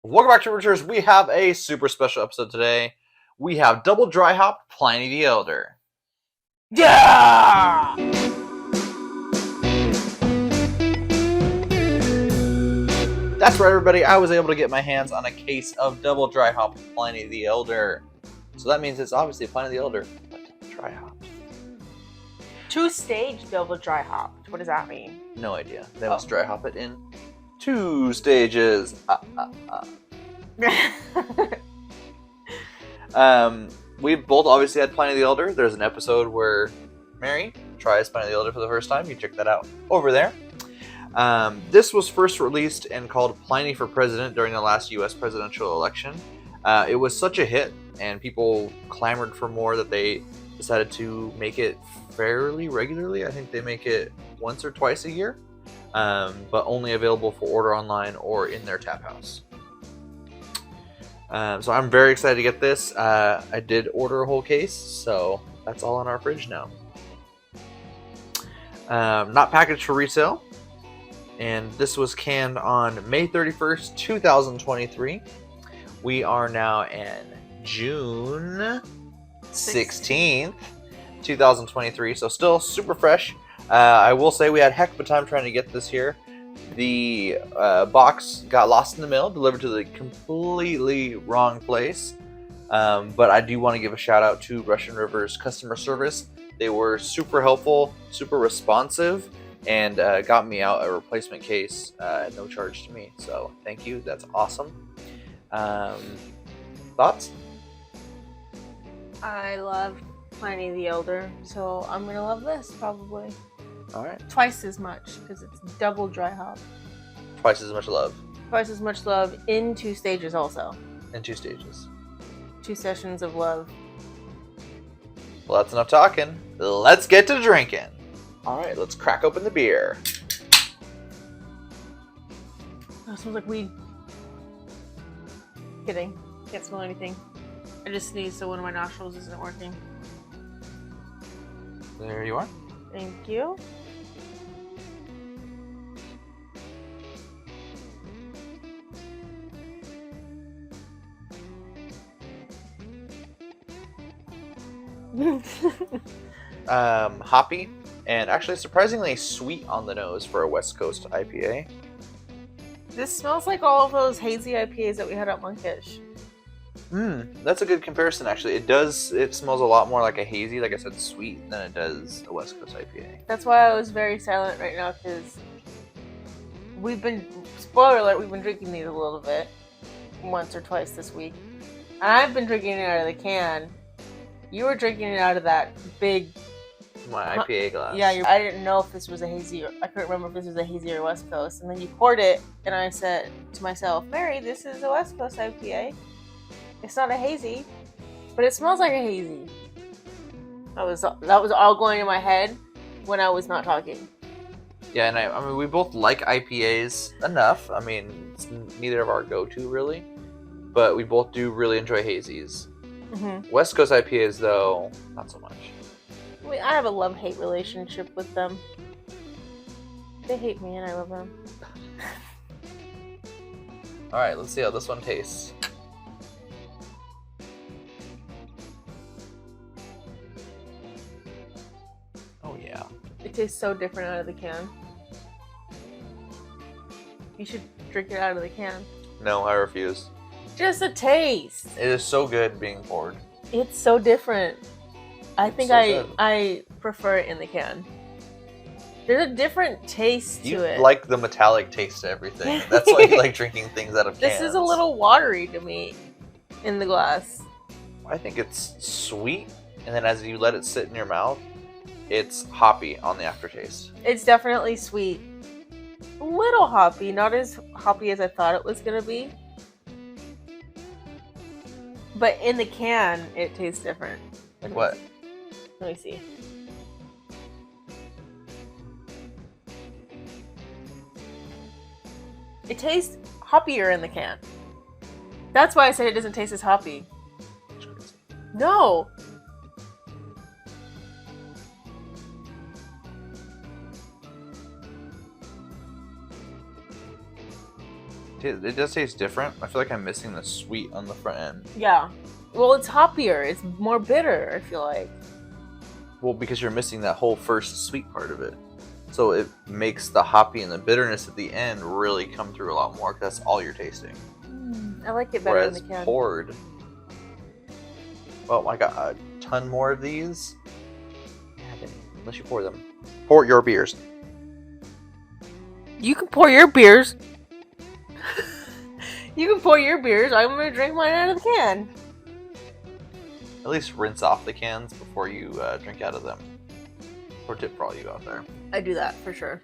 Welcome back to Richards. We have a super special episode today. We have double dry hop Pliny the Elder. Yeah! That's right, everybody. I was able to get my hands on a case of double dry hop Pliny the Elder. So that means it's obviously Pliny the Elder, but dry hop. Two-stage double dry hop. What does that mean? No idea. They must dry hop it in 2 stages. We've both obviously had Pliny the Elder. There's an episode where Mary tries Pliny the Elder for the first time. You check that out over there. This was first released and called Pliny for President during the last U.S. presidential election. It was such a hit, and people clamored for more that they decided to make it fairly regularly. I think they make it once or twice a year, but only available for order online or in their tap house. So I'm very excited to get this. I did order a whole case, so that's all in our fridge now. Not packaged for resale. And this was canned on May 31st, 2023. We are now in June 16th, 2023. So still super fresh. I will say we had heck of a time trying to get this here. The box got lost in the mail, delivered to the completely wrong place. But I do want to give a shout out to Russian River's customer service. They were super helpful, super responsive, and got me out a replacement case at no charge to me. So thank you. That's awesome. Thoughts? I love Pliny the Elder, so I'm gonna love this probably. All right. Twice as much because it's double dry hop. Twice as much love Twice as much love in 2 stages also. in 2 stages. 2 sessions of love. Well, that's enough talking. Let's get to drinking. All right, let's crack open the beer. Oh, it smells like weed. Kidding. Can't smell anything. I just sneezed, so one of my nostrils isn't working. There you are. Thank you. Hoppy and actually surprisingly sweet on the nose for a West Coast IPA. This smells like all of those hazy IPAs that we had at Monkish. That's a good comparison actually. It smells a lot more like a hazy, like I said, sweet than it does a West Coast IPA. That's why I was very silent right now, because spoiler alert, we've been drinking these a little bit. Once or twice this week. And I've been drinking it out of the can. You were drinking it out of that big... My IPA glass. Yeah, I didn't know if this was a hazy, I couldn't remember if this was a hazy or West Coast. And then you poured it, and I said to myself, Mary, this is a West Coast IPA. It's not a hazy, but it smells like a hazy. That was all going in my head when I was not talking. Yeah, and I mean, we both like IPAs enough. I mean, it's neither of our go-to really, but we both do really enjoy hazies. Mm-hmm. West Coast IPAs, though, not so much. I mean, I have a love-hate relationship with them. They hate me and I love them. All right, let's see how this one tastes. Oh yeah. It tastes so different out of the can. You should drink it out of the can. No, I refuse. Just a taste. It is so good being poured. It's so different. I think so good. I prefer it in the can. There's a different taste You to it. like the metallic taste to everything. That's why you like drinking things out of cans. This is a little watery to me in the glass. I think it's sweet, and then as you let it sit in your mouth, it's hoppy on the aftertaste. It's definitely sweet. A little hoppy, not as hoppy as I thought it was gonna be. But in the can, it tastes different. What? Let me see. It tastes hoppier in the can. That's why I said it doesn't taste as hoppy. No. It does taste different. I feel like I'm missing the sweet on the front end. Yeah. Well, it's hoppier. It's more bitter, I feel like. Well, because you're missing that whole first sweet part of it. So it makes the hoppy and the bitterness at the end really come through a lot more, because that's all you're tasting. I like it better Whereas in the can. poured, well, I got a ton more of these. Unless you pour them. Pour your beers. You can pour your beers. You can pour your beers. I'm going to drink mine out of the can. At least rinse off the cans before you drink out of them. Or tip for all you out there. I do that for sure.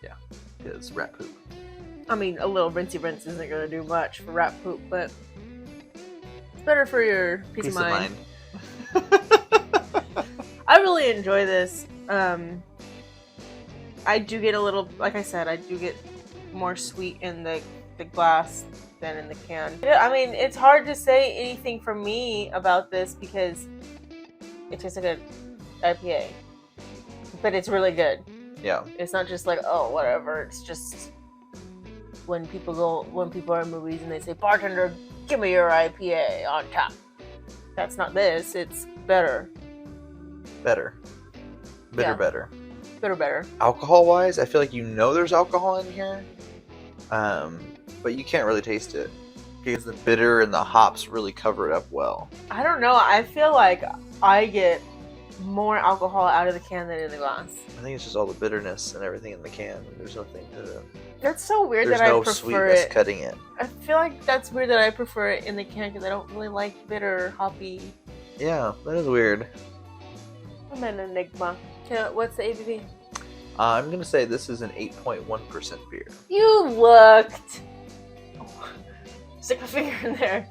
Yeah, it's rat poop. I mean, a little rinsey rinse isn't going to do much for rat poop, but it's better for your peace of mind. I really enjoy this. I do get a little, like I said, I do get more sweet in the glass than in the can. Yeah, I mean, it's hard to say anything for me about this because it tastes like an IPA, but it's really good. Yeah. It's not just like, oh, whatever. It's just when people are in movies and they say, bartender, give me your IPA on top. That's not this. It's better. Better. Yeah. Better. Better. Alcohol-wise, I feel like there's alcohol in here. But you can't really taste it. Because the bitter and the hops really cover it up well. I don't know. I feel like I get more alcohol out of the can than in the glass. I think it's just all the bitterness and everything in the can. There's nothing to... That's so weird There's that no I prefer sweetness it. cutting it. I feel like that's weird that I prefer it in the can because I don't really like bitter, hoppy. Yeah, that is weird. I'm an enigma. What's the ABV? I'm going to say this is an 8.1% beer. You looked. Stick my finger in there.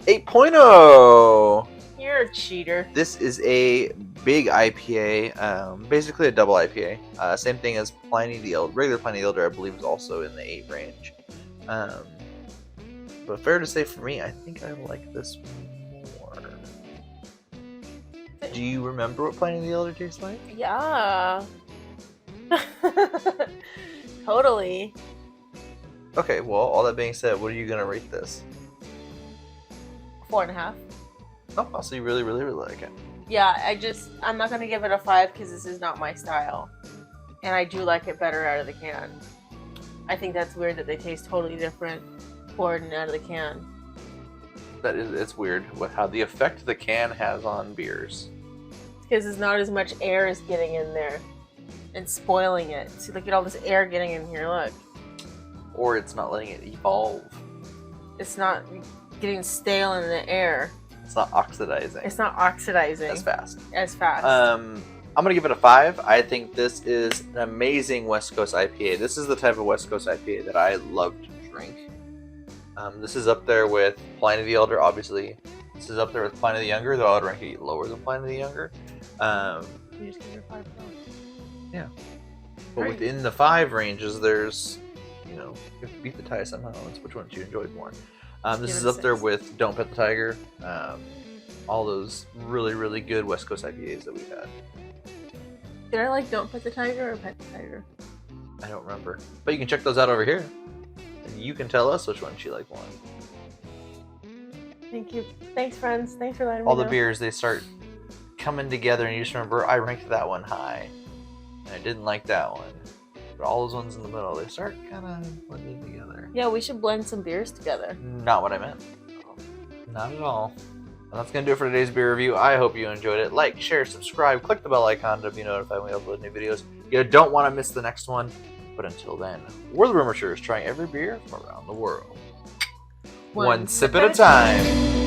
8.0! You're a cheater. This is a big IPA, basically a double IPA. Same thing as Pliny the Elder. Regular Pliny the Elder, I believe, is also in the 8 range. But fair to say for me, I think I like this more. Do you remember what Pliny the Elder tastes like? Yeah. Totally. Okay, well, all that being said, what are you going to rate this? 4.5. Oh, so you really, really, really like it. Yeah, I'm not gonna give it a 5 because this is not my style. And I do like it better out of the can. I think that's weird that they taste totally different poured and out of the can. It's weird how the effect the can has on beers. Because it's not as much air is getting in there and spoiling it. See, look at all this air getting in here, look. Or it's not letting it evolve. It's not getting stale in the air. It's not oxidizing. It's not oxidizing. As fast. I'm going to give it a 5. I think this is an amazing West Coast IPA. This is the type of West Coast IPA that I love to drink. This is up there with Pliny the Elder, obviously. This is up there with Pliny the Younger, though I would rank it lower than Pliny the Younger. You just give it a 5. Yeah. But within the 5 ranges, there's, you have to beat the tie somehow. It's which one you enjoyed more. This is up there with Don't Pet the Tiger. All those really, really good West Coast IPAs that we've had. Did I like Don't Pet the Tiger or Pet the Tiger? I don't remember. But you can check those out over here. And you can tell us which one you like more. Thank you. Thanks, friends. Thanks for letting me know. All the beers, they start coming together, and you just remember, I ranked that one high. And I didn't like that one. But all those ones in the middle, they start kind of blending together. Yeah, we should blend some beers together. Not what I meant. Not at all. And that's going to do it for today's beer review. I hope you enjoyed it. Like, share, subscribe, click the bell icon to be notified when we upload new videos. You don't want to miss the next one. But until then, we're the Rumourchers, trying every beer from around the world. One sip at a time.